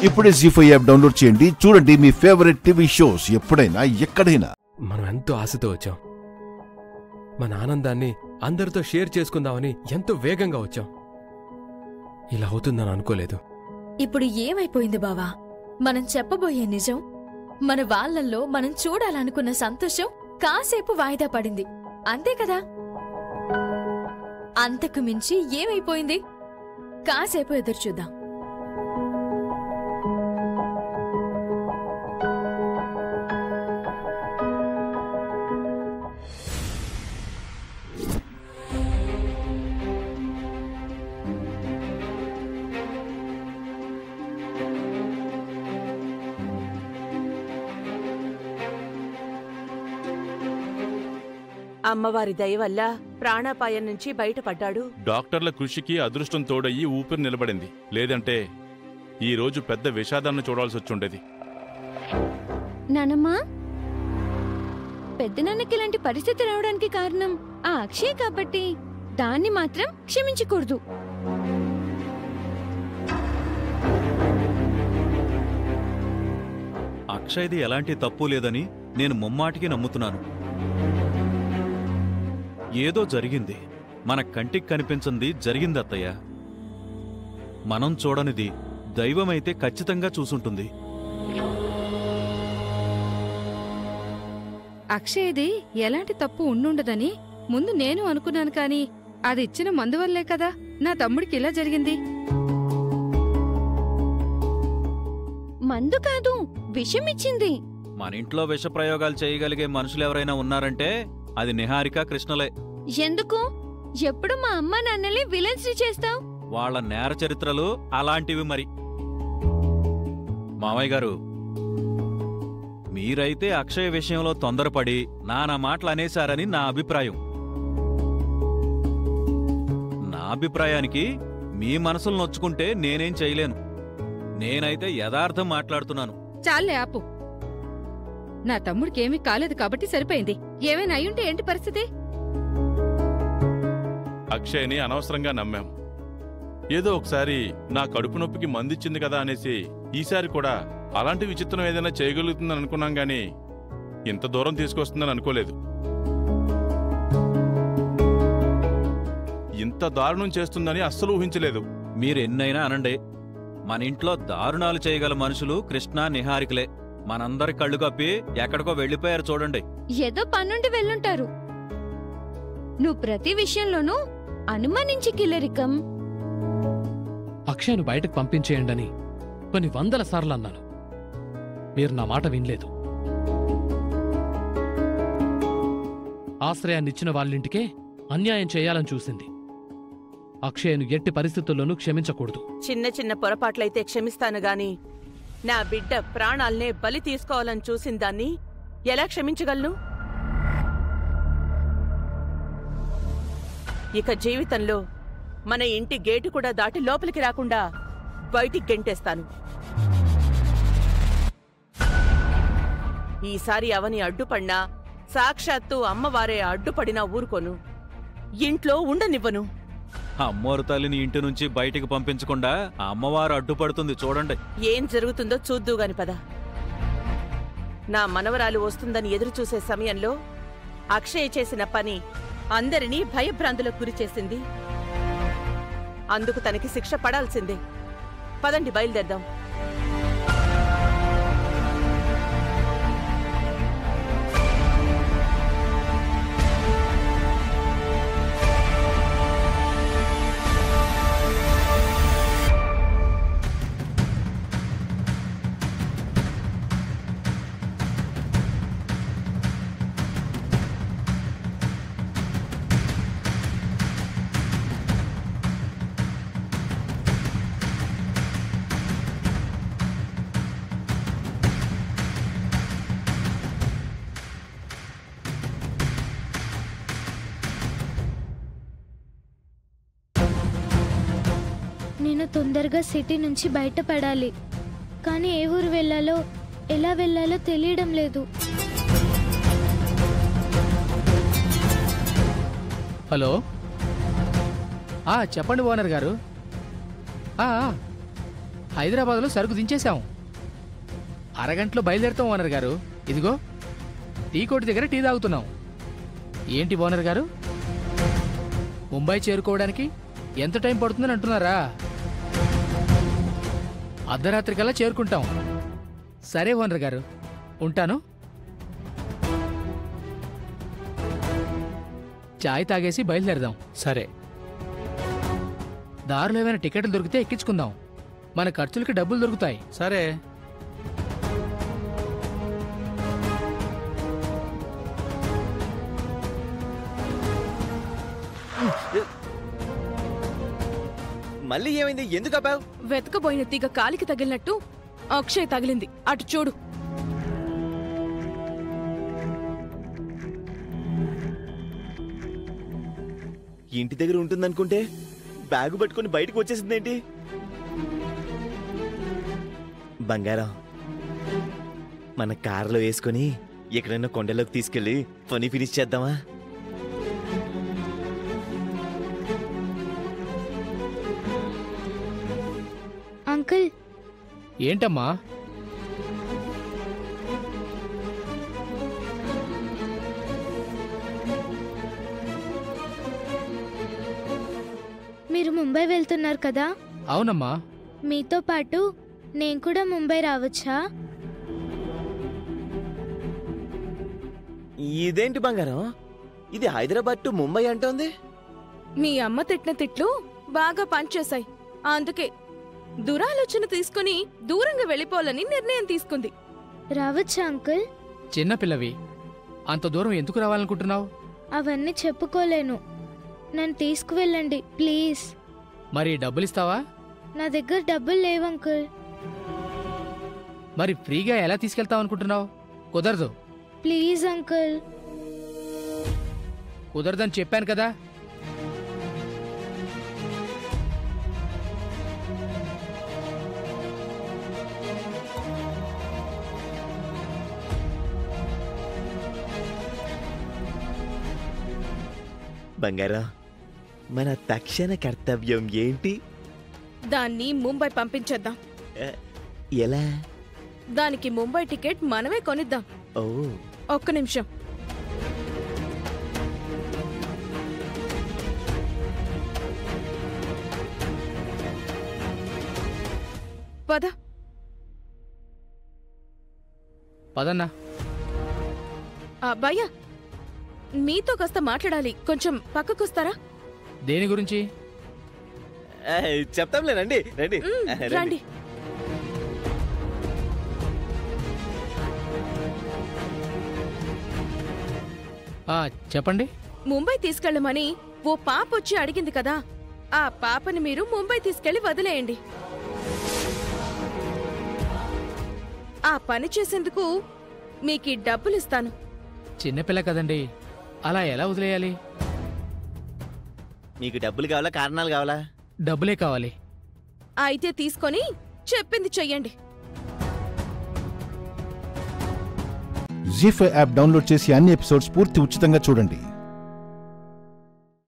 ఇప్పుడే జీ5 app download చేయండి. చూడండి మీ ఫేవరెట్ టీవీ షోస్ ఎప్పుడైనా ఎక్కడైనా. మనం ఎంతో ఆశతో వచ్చాం. మన ఆనందాన్ని అందరితో షేర్ చేసుకుందామని ఎంతో వేగంగా వచ్చాం. ఇలా అవుతుందని అనుకోలేదు. ఇప్పుడు ఏమైపోయింది బావా? మనం చెప్పబోయే నిజం, మన వాళ్ళల్లో మనం చూడాలనుకున్న సంతోషం కాసేపు వాయిదా పడింది, అంతే కదా? అంతకు మించి ఏమైపోయింది? కాసేపు ఎదురుచూద్దాం. అమ్మవారి దయ వల్ల ప్రాణాపాయం నుంచి బయటపడ్డాడు. డాక్టర్ల కృషికి అదృష్టం తోడయ్యి ఊపిరి నిలబడింది. లేదంటే ఈ రోజు పెద్ద విషాదాన్ని చూడాల్సి వచ్చుండేది. నానమ్మా, పెద్దనాన్నకి ఇలాంటి పరిస్థితి రావడానికి కారణం ఆ అక్షయ్ కాబట్టి దాన్ని మాత్రం క్షమించకూడదు. అక్షయ్ది ఎలాంటి తప్పు లేదని నేను ముమ్మాటికి నమ్ముతున్నాను. ఏదో జరిగింది, మన కంటికి కనిపించింది జరిగింది అత్తయ్య. మనం చూడనిది దైవమైతే ఖచ్చితంగా చూసుంటుంది. అక్షయ్ది ఎలాంటి తప్పు ఉండుండదని ముందు నేను అనుకున్నాను, కాని అది ఇచ్చిన మందు వల్లే కదా నా తమ్ముడికి ఇలా జరిగింది. మందు కాదు, విషం ఇచ్చింది. మన ఇంట్లో విష ప్రయోగాలు చేయగలిగే మనుషులెవరైనా ఉన్నారంటే అది నిహారిక, కృష్ణలే. ఎందుకు ఎప్పుడు మా అమ్మ నాన్నలే విలన్స్ చేస్తావు? వాళ్ల నేర చరిత్రలు అలాంటివి. మరి మావయ్య గారు, మీరైతే అక్షయ్ విషయంలో తొందరపడి నానా మాటలు అనేశారని నా అభిప్రాయం. నా అభిప్రాయానికి మీ మనసులు నొచ్చుకుంటే నేనేం చేయలేను. నేనైతే యథార్థం మాట్లాడుతున్నాను. చాలే ఆపు. నా తమ్ముడికేమీ కాలేదు కాబట్టి సరిపోయింది. ఏమైనా అయ్యుంటే ఏంటి పరిస్థితి? అక్షయ్ని అనవసరంగా నమ్మాం. ఏదో ఒకసారి నా కడుపు నొప్పికి మందిచ్చింది కదా అనేసి ఈసారి కూడా అలాంటి విచిత్రం ఏదైనా చేయగలుగుతుందని అనుకున్నాం గాని ఇంత దూరం తీసుకొస్తుందని అనుకోలేదు. ఇంత దారుణం చేస్తుందని అస్సలు ఊహించలేదు. మీరెన్నైనా అనండి, మన ఇంట్లో దారుణాలు చేయగల మనుషులు కృష్ణ, నిహారికలే. మనందరి కళ్ళు కప్పి ఎక్కడికో వెళ్లిపోయారు చూడండి. ఏదో పన్నుండి వెళ్ళుంటారు. నువ్వు ప్రతి విషయంలోనూ అనుమానించి కిల్లరికం. అక్షయ్ను బయటకు పంపించేయండని కొన్ని 100 సార్లు అన్నాను. మీరు నా మాట వినలేదు. ఆశ్రయాన్నిచ్చిన వాళ్ళింటికే అన్యాయం చేయాలని చూసింది. అక్షయ్ను ఎట్టి పరిస్థితుల్లోనూ క్షమించకూడదు. చిన్న చిన్న పొరపాట్లయితే క్షమిస్తాను గాని నా బిడ్డ ప్రాణాల్నే బలి తీసుకోవాలని చూసిందాన్ని ఎలా క్షమించగలను? ఇక జీవితంలో మన ఇంటి గేటు కూడా దాటి లోపలికి రాకుండా బయటికి గెంటేస్తాను. ఈసారి అవని అడ్డుపడినా, సాక్షాత్తు అమ్మవారే అడ్డుపడినా ఊరుకోను. ఇంట్లో ఉండనివ్వను. అమ్మోరు తల్లిని ఇంటి నుంచి బయటికి పంపించకుండా అమ్మవారు అడ్డుపడుతుంది చూడండి. ఏం జరుగుతుందో చూద్దూగాని పద. నా మనవరాలు వస్తుందని ఎదురుచూసే సమయంలో అక్షయ్ చేసిన పని అందరినీ భయభ్రాంతులకు గురిచేసింది. అందుకు తనకి శిక్ష పడాల్సిందే. పదండి, బయలుదేద్దాం. నేను తొందరగా సిటీ నుంచి బయటపడాలి, కానీ ఏ ఊరు వెళ్ళాలో ఎలా వెళ్ళాలో తెలియడం లేదు. హలో, చెప్పండి ఓనర్ గారు. హైదరాబాద్లో సరుకు దించేశాం. అరగంటలో బయలుదేరుతాం ఓనర్ గారు. ఇదిగో టీ కొట్టు దగ్గర టీ తాగుతున్నాం. ఏంటి ఓనర్ గారు, ముంబై చేరుకోవడానికి ఎంత టైం పడుతుందని అంటున్నారా? అర్ధరాత్రి కల్లా చేరుకుంటాం. సరే ఓనర్ గారు, ఉంటాను. చాయ్ తాగేసి బయలుదేరదాం. సరే. దారిలో ఏమైనా టికెట్లు దొరికితే ఎక్కించుకుందాం. మన ఖర్చులకి డబ్బులు దొరుకుతాయి. సరే. మళ్ళీ ఏమైంది? ఎందుకు ఆపావు? వెతకబోయిన తీగ కాలికి తగిలినట్టు అక్షయ్ తగిలింది. అటు చూడు. ఇంటి దగ్గర ఉంటుందనుకుంటే బ్యాగు పట్టుకుని బయటకు వచ్చేసిందేంటి? బంగారం, మన కారులో వేసుకుని ఎక్కడైనా కొండలోకి తీసుకెళ్లి పని ఫినిష్ చేద్దామా? అంకుల్, ఏంటమ్మా? మీరు ముంబై వెళ్తున్నారు కదా? అవునమ్మా. మీతో పాటు నేను కూడా ముంబై రావచ్చా? ఇదేంటి బంగారం, ఇది హైదరాబాద్ టు ముంబై అంటోంది? మీ అమ్మ తిట్టిన తిట్లు బాగా పనిచేశాయి. అందుకే దురాలోచన తీసుకుని దూరంగా వెళ్ళిపోవాలని నిర్ణయం తీసుకుంది. రావచ్చా అంకుల్? చిన్నపిల్లవి, అంత దూరం ఎందుకు రావాలనుకుంటున్నావు? అవన్నీ చెప్పుకోలేను. నన్ను తీసుకువెళ్ళండి ప్లీజ్. మరి డబ్బులిస్తావా? నా దగ్గర డబ్బులు లేవు అంకుల్. మరి ఫ్రీగా ఎలా తీసుకెళ్తావు అనుకుంటున్నావు? కుదరదు. Please uncle. కుదరదని చెప్పాను కదా. బంగారం, మన తక్షణ కర్తవ్యం ఏంటి? దాన్ని ముంబై పంపించేద్దాం. ఎలా? దానికి ముంబై టికెట్ మనమే కొనిద్దాం. ఓ, ఒక్క నిమిషం. పద. పదన్నా. భయ్యా, మీతో కాస్త మాట్లాడాలి. కొంచెం పక్కకొస్తారా? దేని గురించి? చెప్తాంలే, రండి రండి రండి. చెప్పండి. ముంబై తీసుకెళ్ళమని ఓ పాప వచ్చి అడిగింది కదా, ఆ పాపని మీరు ముంబై తీసుకెళ్లి వదిలేయండి. ఆ పని చేసేందుకు మీకు డబ్బులిస్తాను. చిన్నపిల్ల కదండి, అలా ఎలా వదిలేయాలి? మీకు డబ్బులు కావాలా, కారణాలు కావాలా? డబ్బులే కావాలి. అయితే తీసుకొని చెప్పింది చెయ్యండి. జీ5 యాప్ డౌన్లోడ్ చేసి అన్ని ఎపిసోడ్స్ పూర్తి ఉచితంగా చూడండి.